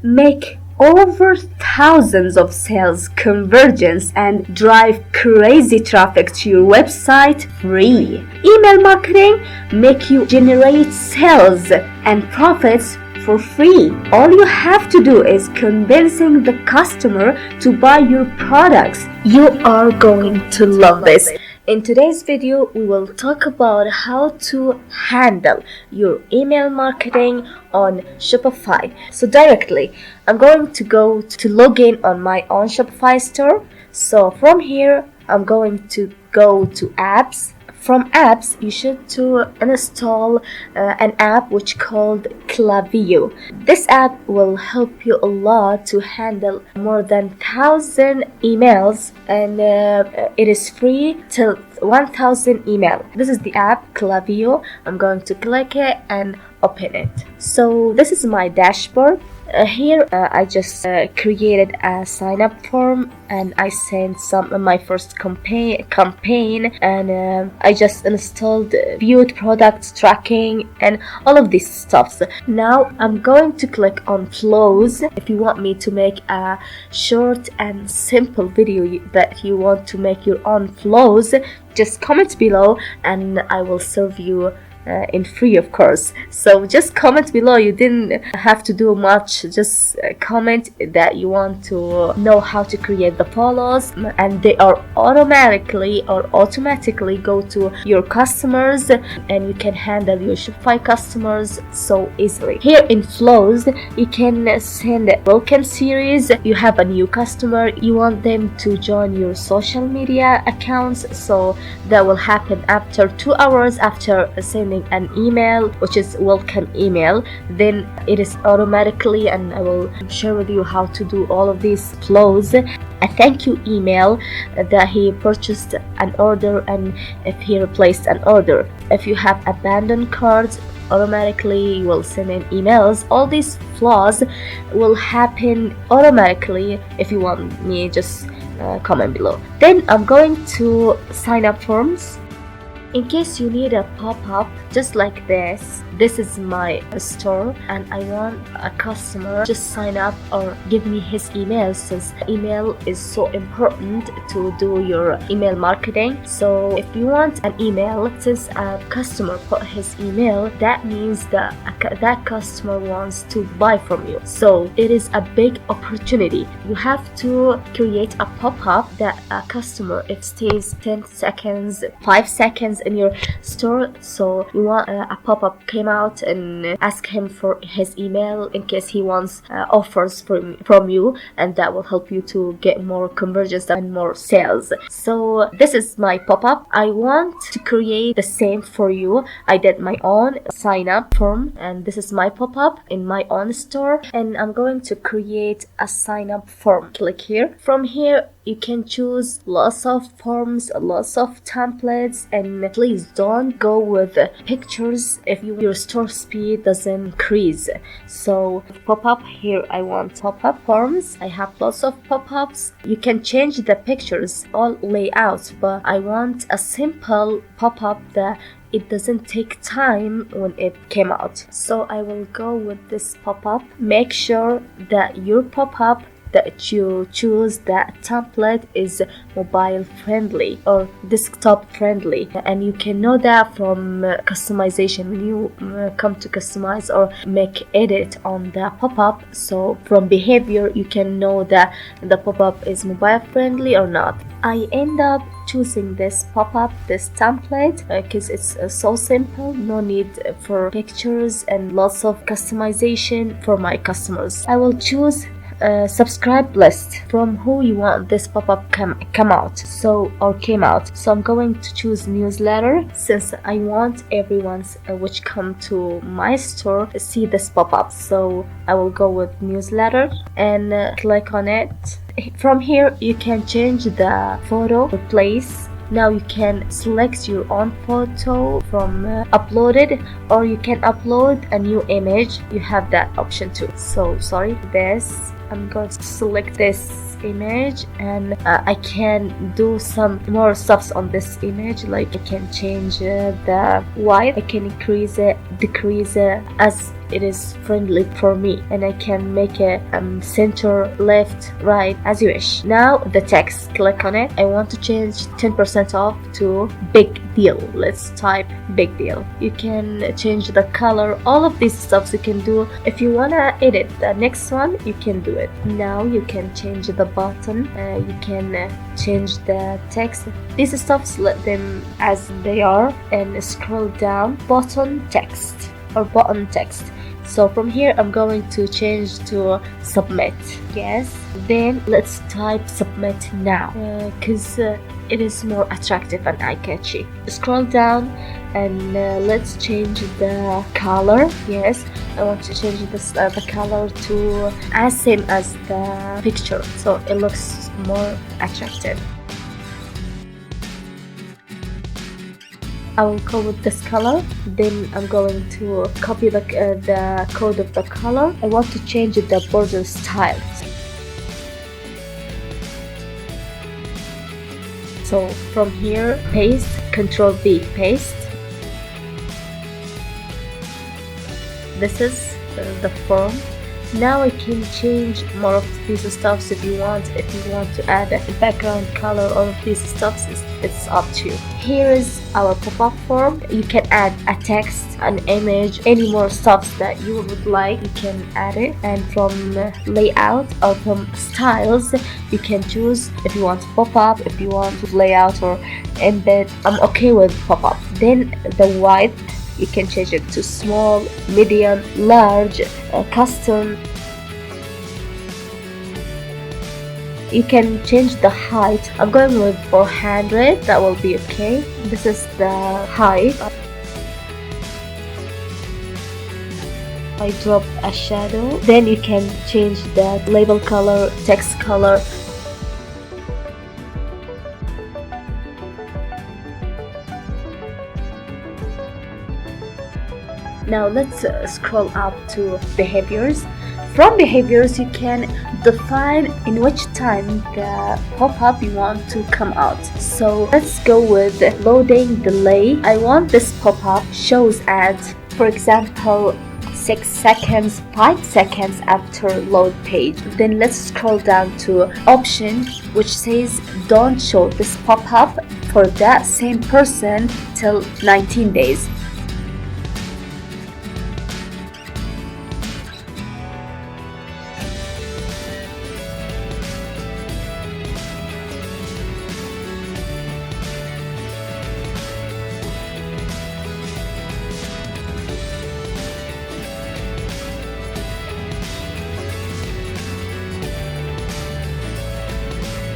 make over thousands of sales conversions and drive crazy traffic to your website free. Email marketing make you generate sales and profits for free. All you have to do is convincing the customer to buy your products. You are going to love this. In today's video, we will talk about how to handle your email marketing on Shopify. So directly, I'm going to go to log in on my own Shopify store. So from here, I'm going to go to apps. From apps, you should to install an app which called Klaviyo. This app will help you a lot to handle more than 1,000 emails, and it is free till 1,000 email. This is the app Klaviyo. I'm going to click it and open it. So this is my dashboard. Here I just created a sign up form and I sent my first campaign and I just installed viewed products tracking and all of these stuffs. Now I'm going to click on flows. If you want me to make a short and simple video that you want to make your own flows, just comment below and I will serve you in free, of course. So just comment below. You didn't have to do much. Just comment that you want to know how to create the follows, and they are automatically go to your customers, and you can handle your Shopify customers so easily. Here in flows, you can send a welcome series. You have a new customer, you want them to join your social media accounts, so that will happen after 2 hours after sending an email, which is welcome email. Then it is automatically, and I will share with you how to do all of these flows. A thank you email that he purchased an order and if he replaced an order. If you have abandoned cards, automatically you will send in emails. All these flows will happen automatically. If you want me, just comment below. Then I'm going to sign up forms. In case you need a pop-up just like this is my store and I want a customer just sign up or give me his email, since email is so important to do your email marketing. So if you want an email, since a customer put his email, that means that that customer wants to buy from you. So it is a big opportunity. You have to create a pop-up that a customer, it stays 10 seconds, 5 seconds in your store. So you want a pop-up came out and ask him for his email in case he wants offers from you, and that will help you to get more conversions and more sales. So this is my pop-up. I want to create the same for you. I did my own sign up form and this is my pop-up in my own store, and I'm going to create a sign up form. Click here. From here you can choose lots of forms, lots of templates, and please don't go with pictures if your store speed doesn't increase. So pop-up, here I want pop-up forms. I have lots of pop-ups. You can change the pictures, all layouts, but I want a simple pop-up that it doesn't take time when it came out. So I will go with this pop-up. Make sure that your pop-up that you choose that template is mobile friendly or desktop friendly, and you can know that from customization when you come to customize or make edit on the pop-up. So from behavior you can know that the pop-up is mobile friendly or not. I end up choosing this pop-up, this template, because it's so simple, no need for pictures and lots of customization for my customers. I will choose subscribe list from who you want this pop-up come out, so or came out. So I'm going to choose newsletter, since I want everyone's which come to my store see this pop-up. So I will go with newsletter and click on it. From here you can change the photo replace. Now you can select your own photo from uploaded, or you can upload a new image. You have that option too. So sorry, this I'm going to select this this image, and I can do some more stuffs on this image, like I can change the width, I can increase it, decrease it as it is friendly for me, and I can make it center, left, right, as you wish. Now the text, click on it. I want to change 10% off to big deal. Let's type big deal. You can change the color, all of these stuffs you can do. If you wanna edit the next one, you can do it. Now you can change the button, you can change the text. These stuffs, let them as they are, and scroll down, button text or button text. So from here I'm going to change to submit. Yes, then let's type submit now, because it is more attractive and eye-catchy. Scroll down and let's change the color. Yes, I want to change this the color to as same as the picture, so it looks more attractive. I will go with this color. Then I'm going to copy the code of the color. I want to change the border style. So from here, paste, Control V, paste. This is the form. Now I can change more of these stuffs if you want. If you want to add a background color, all of these stuffs, it's up to you. Here is our pop-up form. You can add a text, an image, any more stuffs that you would like, you can add it. And from layout or from styles, you can choose if you want pop-up, if you want layout or embed. I'm okay with pop-up. Then the width, you can change it to small, medium, large, custom. You can change the height. I'm going with 400, that will be okay. This is the height. I drop a shadow. Then you can change the label color, text color. Now let's scroll up to behaviors. From behaviors, you can define in which time the pop-up you want to come out. So let's go with loading delay. I want this pop-up shows ads, for example, 6 seconds, 5 seconds after load page. Then let's scroll down to option, which says don't show this pop-up for that same person till 19 days.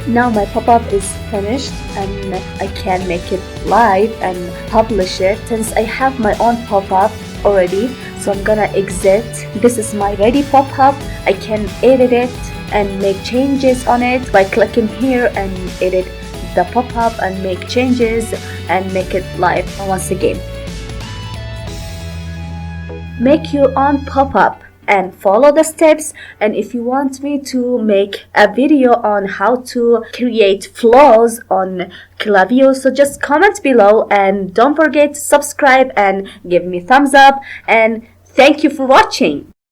Now my pop-up is finished and I can make it live and publish it. Since I have my own pop-up already, so I'm gonna exit. This is my ready pop-up. I can edit it and make changes on it by clicking here and edit the pop-up and make changes and make it live once again. Make your own pop-up and follow the steps. And if you want me to make a video on how to create flows on Klaviyo, so just comment below and don't forget to subscribe and give me thumbs up, and thank you for watching.